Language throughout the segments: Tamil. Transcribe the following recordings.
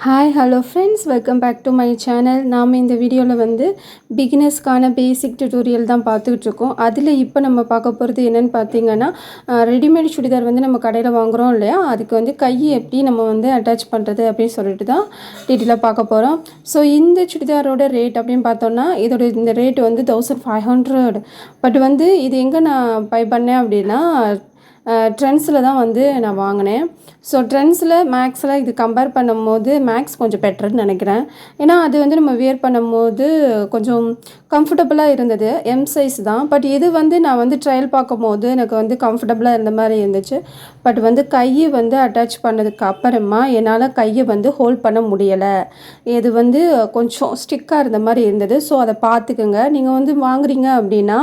Hi hello friends, welcome back to my channel. நாம் இந்த வீடியோவில் வந்து பிகினர்ஸ்க்கான பேசிக் டியூட்டோரியல் தான் பார்த்துக்கிட்ருக்கோம். அதில் இப்போ நம்ம பார்க்க போகிறது என்னென்னு பார்த்தீங்கன்னா, ரெடிமேட் சுடிதார் வந்து நம்ம கடையில் வாங்குகிறோம் இல்லையா, அதுக்கு வந்து கை எப்படி நம்ம வந்து அட்டாச் பண்ணுறது அப்படின்னு சொல்லிட்டு தான் டீட்டெயிலாக பார்க்க போகிறோம். ஸோ இந்த சுடிதாரோட ரேட் அப்படின்னு பார்த்தோன்னா, இந்த ரேட் வந்து 1500. பட் வந்து இது எங்கே நான் பை பண்ணேன் அப்படின்னா, ட்ரெண்ட்ஸில் தான் வந்து நான் வாங்கினேன். ஸோ ட்ரெண்ட்ஸில் மேக்ஸில் இது கம்பேர் பண்ணும்போது மேக்ஸ் கொஞ்சம் பெட்டர்னு நினைக்கிறேன். ஏன்னா அது வந்து நம்ம வியர் பண்ணும்போது கொஞ்சம் கம்ஃபர்டபுளாக இருந்தது. எம் சைஸ் தான். பட் இது வந்து நான் வந்து ட்ரையல் பார்க்கும்போது எனக்கு வந்து கம்ஃபர்டபுளாக இருந்த மாதிரி இருந்துச்சு. பட் வந்து கையை வந்து அட்டாச் பண்ணதுக்கு அப்புறமா என்னால் கையை வந்து ஹோல்ட் பண்ண முடியலை. இது வந்து கொஞ்சம் ஸ்டிக்காக இருந்த மாதிரி இருந்தது. ஸோ அதை பார்த்துக்குங்க. நீங்கள் வந்து வாங்குறீங்க அப்படின்னா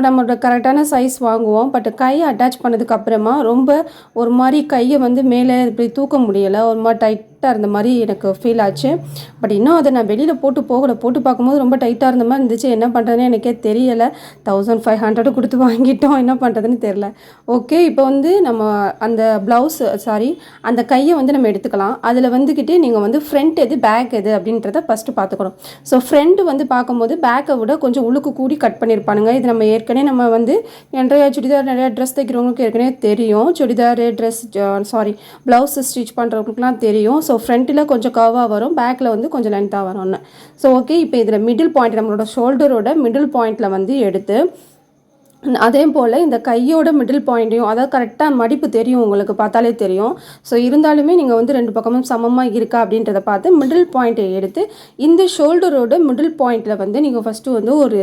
நம்மளோட கரெக்டான சைஸ் வாங்குவோம். பட் கையை அட்டாச் பண்ணதுக்கு அப்புறமா ரொம்ப ஒரு மாதிரி கையை வந்து மேலே இப்படி தூக்க முடியலை. ஒரு மாதிரி டைட்டாக இருந்த மாதிரி எனக்கு ஃபீல் ஆச்சு. பட் இன்னும் அதை நான் வெளியில் போட்டு பார்க்கும்போது ரொம்ப டைட்டாக இருந்த மாதிரி இருந்துச்சு. என்ன பண்ணுறதுன்னு எனக்கே தெரியலை. 1500 கொடுத்து வாங்கிட்டோம். என்ன பண்ணுறதுன்னு தெரியல. ஓகே, இப்போ வந்து நம்ம அந்த அந்த கையை வந்து நம்ம எடுத்துக்கலாம். அதில் வந்துக்கிட்டே நீங்கள் வந்து ஃப்ரண்ட் எது பேக் எது அப்படின்றத ஃபஸ்ட்டு பார்த்துக்கணும். ஸோ ஃப்ரண்ட் வந்து பார்க்கும்போது பேக்கை விட கொஞ்சம் உள்ளுக்கு கூடி கட் பண்ணியிருப்பானுங்க. இது நம்ம வந்து நிறையா ட்ரெஸ் தைக்கிறவங்களுக்கு ஏற்கனவே தெரியும். ப்ளவுஸ் ஸ்டிச் பண்ணுறவங்களுக்குலாம் தெரியும். ஸோ ஃப்ரண்ட்டில் கொஞ்சம் கர்வாக வரும், பேக்கில் வந்து கொஞ்சம் லென்த்தாக வரும்னு. ஸோ ஓகே, இப்போ இதில் மிடில் பாயிண்ட், நம்மளோட ஷோல்டரோட மிடில் பாயிண்டில் வந்து எடுத்து, அதே போல் இந்த கையோட மிடில் பாயிண்ட்டையும், அதாவது கரெக்டாக மடிப்பு தெரியும், உங்களுக்கு பார்த்தாலே தெரியும். ஸோ இருந்தாலுமே நீங்கள் வந்து ரெண்டு பக்கமும் சமமாக இருக்கா அப்படின்றத பார்த்து மிடில் பாயிண்ட்டை எடுத்து இந்த ஷோல்டரோட மிடில் பாயிண்டில் வந்து நீங்கள் ஃபஸ்ட்டு வந்து ஒரு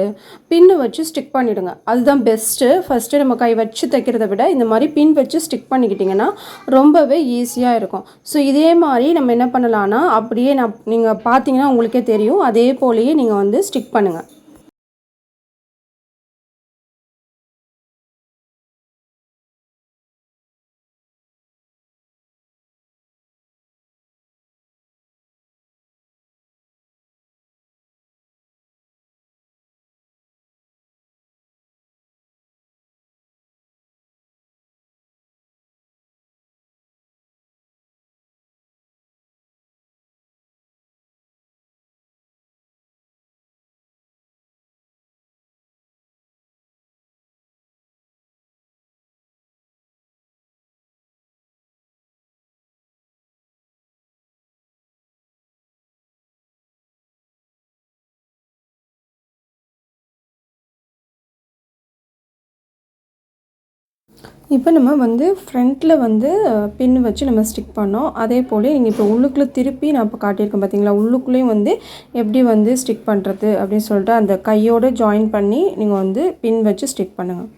பின்னு வச்சு ஸ்டிக் பண்ணிவிடுங்க. அதுதான் பெஸ்ட்டு. ஃபஸ்ட்டு நம்ம கை வச்சு தைக்கிறத விட இந்த மாதிரி பின் வச்சு ஸ்டிக் பண்ணிக்கிட்டிங்கன்னா ரொம்பவே ஈஸியாக இருக்கும். ஸோ இதே மாதிரி நம்ம என்ன பண்ணலான்னா, அப்படியே நீங்கள் பார்த்தீங்கன்னா உங்களுக்கே தெரியும், அதே போலேயே நீங்கள் வந்து ஸ்டிக் பண்ணுங்கள். இப்போ நம்ம வந்து ஃப்ரண்ட்டில் வந்து பின் வச்சு நம்ம ஸ்டிக் பண்ணோம். அதே போல் நீங்கள் இப்போ உள்ளுக்குள்ளே திருப்பி நான் இப்போ காட்டியிருக்கேன் பார்த்தீங்களா, உள்ளுக்குள்ளேயும் வந்து எப்படி வந்து ஸ்டிக் பண்ணுறது அப்படின்னு சொல்லிட்டு அந்த கையோடு ஜாயின் பண்ணி நீங்கள் வந்து பின் வச்சு ஸ்டிக் பண்ணுங்கள்.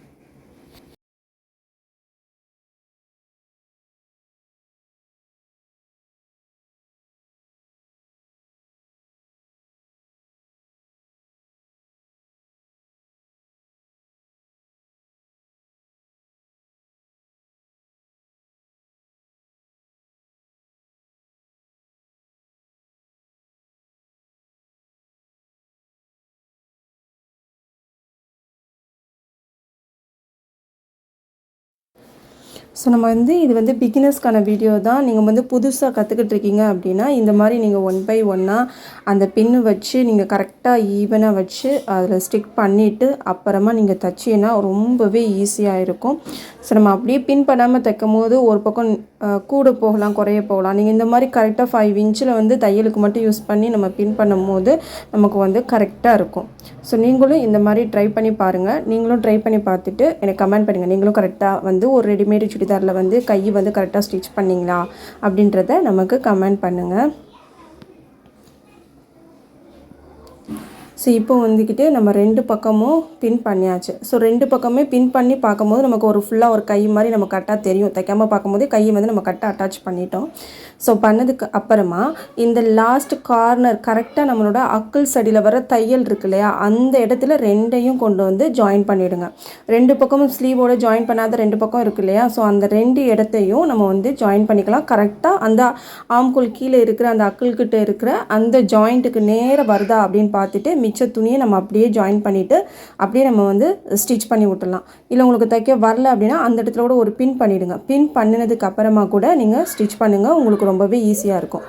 ஸோ நம்ம வந்து இது வந்து பிகினர்ஸ்க்கான வீடியோ தான். நீங்கள் வந்து புதுசாக கற்றுக்கிட்டு இருக்கீங்க அப்படின்னா இந்த மாதிரி நீங்கள் 1 by 1 அந்த பின்னு வச்சு நீங்கள் கரெக்டாக ஈவனாக வச்சு அதில் ஸ்டிக் பண்ணிவிட்டு அப்புறமா நீங்கள் தைச்சிங்கன்னா ரொம்பவே ஈஸியாக இருக்கும். ஸோ நம்ம அப்படியே பின் பண்ணாமல் தைக்கும் போது ஒரு பக்கம் கூட போகலாம், குறைய போகலாம். நீங்கள் இந்த மாதிரி கரெக்டாக 5 இன்ச்சில் வந்து தையலுக்கு மட்டும் யூஸ் பண்ணி நம்ம பின் பண்ணும் போது நமக்கு வந்து கரெக்டாக இருக்கும். ஸோ நீங்களும் இந்த மாதிரி ட்ரை பண்ணி பாருங்கள். நீங்களும் ட்ரை பண்ணி பார்த்துட்டு எனக்கு கமெண்ட் பண்ணுங்கள். நீங்களும் கரெக்டாக வந்து ஒரு ரெடிமேட் சுடிதாரில் வந்து கை வந்து கரெக்டாக ஸ்டிச் பண்ணிங்களா அப்படின்றத நமக்கு கமெண்ட் பண்ணுங்கள். ஸோ இப்போ வந்துக்கிட்டு நம்ம 2 பக்கமும் பின் பண்ணியாச்சு. ஸோ 2 பக்கமே பின் பண்ணி பார்க்கும்போது நமக்கு ஃபுல்லாக ஒரு கை மாதிரி நம்ம கரெக்டாக தெரியும். தைக்காமல் பார்க்கும்போது கையை வந்து நம்ம கரெக்டாக அட்டாச் பண்ணிட்டோம். ஸோ பண்ணதுக்கு அப்புறமா இந்த லாஸ்ட் கார்னர் கரெக்டாக நம்மளோட அக்கிள்ஸ் அடியில் வர தையல் இருக்கு இல்லையா, அந்த இடத்துல 2ஐயும் கொண்டு வந்து ஜாயின் பண்ணிவிடுங்க. 2 பக்கமும் ஸ்லீவோடு ஜாயின் பண்ணாத 2 பக்கம் இருக்கு இல்லையா, ஸோ அந்த 2 இடத்தையும் நம்ம வந்து ஜாயின் பண்ணிக்கலாம். கரெக்டாக அந்த ஆம்கோல் கீழே இருக்கிற அந்த அக்கிள்கிட்ட இருக்கிற அந்த ஜாயிண்ட்டுக்கு நேராக வருதா அப்படின்னு பார்த்துட்டு மிச்ச துணியை நம்ம அப்படியே ஜாயின் பண்ணிவிட்டு அப்படியே நம்ம வந்து ஸ்டிச் பண்ணி விட்டுடலாம். இல்லை உங்களுக்கு தைக்க வரல அப்படின்னா அந்த இடத்துல கூட ஒரு பின் பண்ணிவிடுங்க. பின் பண்ணினதுக்கு அப்புறமா கூட நீங்கள் ஸ்டிச் பண்ணுங்கள். உங்களுக்கு ரொம்பவே ஈஸியாக இருக்கும்.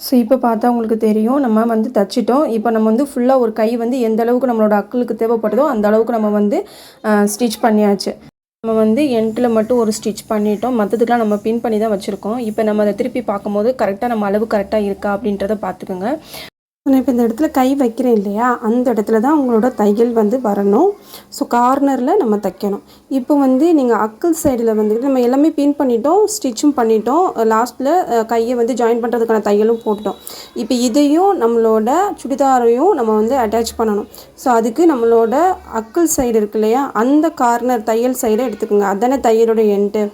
ஸோ இப்போ பார்த்தா உங்களுக்கு தெரியும் நம்ம வந்து தச்சிட்டோம். இப்போ நம்ம வந்து ஃபுல்லாக ஒரு கை வந்து எந்த அளவுக்கு நம்மளோட அக்களுக்கு தேவைப்படுதோ அந்த அளவுக்கு நம்ம வந்து ஸ்டிச் பண்ணியாச்சு. நம்ம வந்து எண்டில் மட்டும் ஒரு ஸ்டிச் பண்ணிட்டோம், மற்றதுக்கெலாம் நம்ம பின் பண்ணி தான் வச்சுருக்கோம். இப்போ நம்ம அதை திருப்பி பார்க்கும்போது கரெக்டாக நம்ம அளவு கரெக்டாக இருக்கா அப்படின்றத பார்த்துக்கோங்க. நான் இப்போ இந்த இடத்துல கை வைக்கிறேன் இல்லையா, அந்த இடத்துல தான் உங்களோட தையல் வந்து வரணும். ஸோ கார்னரில் நம்ம தைக்கணும். இப்போ வந்து நீங்கள் அக்கிள் சைடில் வந்துட்டு நம்ம எல்லாமே பின் பண்ணிட்டோம், ஸ்டிச்சும் பண்ணிட்டோம், லாஸ்ட்டில் கையை வந்து ஜாயின் பண்ணுறதுக்கான தையலும் போட்டோம். இப்போ இதையும் நம்மளோட சுடிதாரையும் நம்ம வந்து அட்டாச் பண்ணணும். ஸோ அதுக்கு நம்மளோட அக்கிள் சைடு இருக்கு இல்லையா, அந்த கார்னர் தையல் சைடை எடுத்துக்கோங்க. அதுதானே தையலோட எண்டு.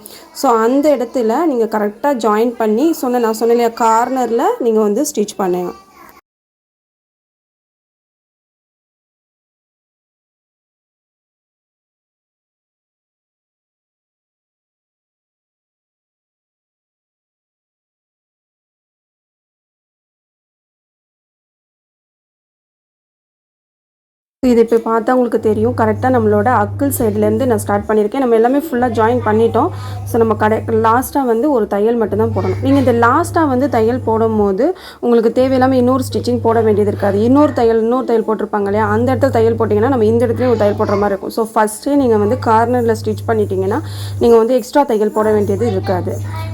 ஸோ அந்த இடத்துல நீங்கள் கரெக்டாக ஜாயின் பண்ணி நான் சொன்னேன் இல்லையா, கார்னரில் நீங்கள் வந்து ஸ்டிச் பண்ணுங்க. இது இப்போ பார்த்தா உங்களுக்கு தெரியும், கரெக்டாக நம்மளோட அக்கிள் சைட்லேருந்து நான் ஸ்டார்ட் பண்ணியிருக்கேன். நம்ம எல்லாமே ஃபுல்லாக ஜாயின் பண்ணிட்டோம். ஸோ நம்ம லாஸ்ட்டாக வந்து ஒரு தையல் மட்டும்தான் போடணும். நீங்கள் இந்த லாஸ்ட்டாக வந்து தையல் போடும்போது உங்களுக்கு தேவையில்லாமல் இன்னொரு ஸ்டிச்சிங் போட வேண்டியது இருக்காது. இன்னொரு தையல் போட்டிருப்பாங்க இல்லையா, அந்த இடத்துல தையல் போட்டிங்கன்னா நம்ம இந்த இடத்துலையும் ஒரு தையல் போடுற மாதிரி இருக்கும். ஸோ ஃபஸ்ட்டே நீங்கள் வந்து கார்னரில் ஸ்டிச் பண்ணிட்டீங்கன்னா நீங்கள் வந்து எக்ஸ்ட்ரா தையல் போட வேண்டியது இருக்காது.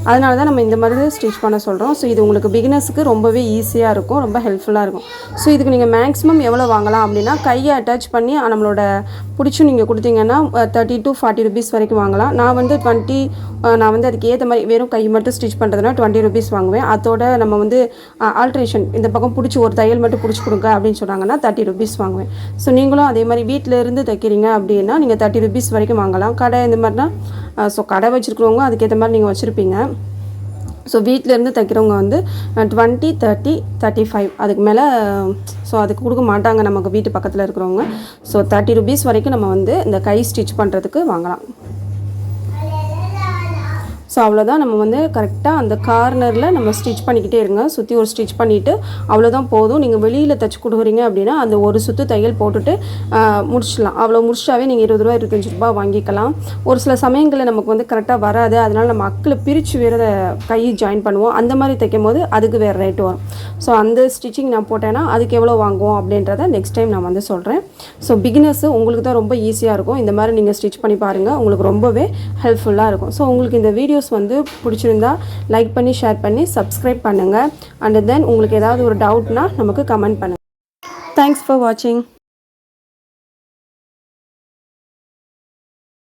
அதனால தான் நம்ம இந்த மாதிரி ஸ்டிச் பண்ண சொல்கிறோம். ஸோ இது உங்களுக்கு பிகினர்ஸுக்கு ரொம்பவே ஈஸியாக இருக்கும், ரொம்ப ஹெல்ப்ஃபுல்லாக இருக்கும். ஸோ இதுக்கு நீங்கள் மேக்ஸிமம் எவ்வளோ வாங்கலாம் அப்படின்னா, கையை அட்டாச் பண்ணி நம்மளோட பிடிச்சும் நீங்கள் கொடுத்தீங்கன்னா 30 to 40 rupees வரைக்கும் வாங்கலாம். நான் வந்து நான் வந்து அதுக்கு ஏற்ற மாதிரி வெறும் கை மட்டும் ஸ்டிச் பண்ணுறதுனா 20 rupees வாங்குவேன். அதோட நம்ம வந்து ஆல்ட்ரேஷன் இந்த பக்கம் பிடிச்சி ஒரு தையல் மட்டும் பிடிச்சி கொடுங்க அப்படின்னு சொன்னாங்கன்னா 30 rupees வாங்குவேன். ஸோ நீங்களும் அதே மாதிரி வீட்டில் இருந்து தைக்கிறீங்க அப்படின்னா நீங்கள் 30 rupees வரைக்கும் வாங்கலாம். கடை இந்த மாதிரினா ஸோ கடை வச்சுருக்கிறவங்க அதுக்கேற்ற மாதிரி நீங்கள் வச்சுருப்பீங்க. ஸோ வீட்டிலேருந்து தைக்கிறவங்க வந்து 20, 30, 35 அதுக்கு மேலே ஸோ அதுக்கு கொடுக்க மாட்டாங்க நமக்கு வீட்டு பக்கத்தில் இருக்கிறவங்க. ஸோ 30 rupees வரைக்கும் நம்ம வந்து இந்த கை ஸ்டிச் பண்ணுறதுக்கு வாங்கலாம். ஸோ அவ்வளோதான். நம்ம வந்து கரெக்டாக அந்த கார்னரில் நம்ம ஸ்டிச் பண்ணிக்கிட்டே இருங்க. சுற்றி ஒரு ஸ்டிச் பண்ணிவிட்டு அவ்வளோதான் போதும். நீங்கள் வெளியில் தைச்சி கொடுக்குறீங்க அப்படின்னா அந்த ஒரு சுற்று தையல் போட்டுட்டு முடிச்சிடலாம். அவ்வளோ முடிச்சாவே நீங்கள் 20 ரூபா 25 ரூபா வாங்கிக்கலாம். ஒரு சில சமயங்களில் நமக்கு வந்து கரெக்டாக வராது, அதனால் நம்ம அக்கில் பிரித்து வேறு கை ஜாயின் பண்ணுவோம். அந்த மாதிரி தைக்கும் போது அதுக்கு வேறு ரேட்டு வரும். ஸோ அந்த ஸ்டிச்சிங் நான் போட்டேன்னா அதுக்கு எவ்வளோ வாங்குவோம் அப்படின்றத நெக்ஸ்ட் டைம் நான் வந்து சொல்கிறேன். ஸோ பிகினர்ஸு உங்களுக்கு தான் ரொம்ப ஈஸியாக இருக்கும். இந்த மாதிரி நீங்கள் ஸ்டிச் பண்ணி பாருங்கள், உங்களுக்கு ரொம்பவே ஹெல்ப்ஃபுல்லாக இருக்கும். ஸோ உங்களுக்கு இந்த வீடியோஸ் வந்து பிடிச்சிருந்தா லைக் பண்ணி ஷேர் பண்ணி சப்ஸ்கிரைப் பண்ணுங்கள். அண்ட் தென் உங்களுக்கு ஏதாவது ஒரு டவுட்னா நமக்கு கமெண்ட் பண்ணுங்கள். தேங்க்ஸ் ஃபார் வாட்சிங்.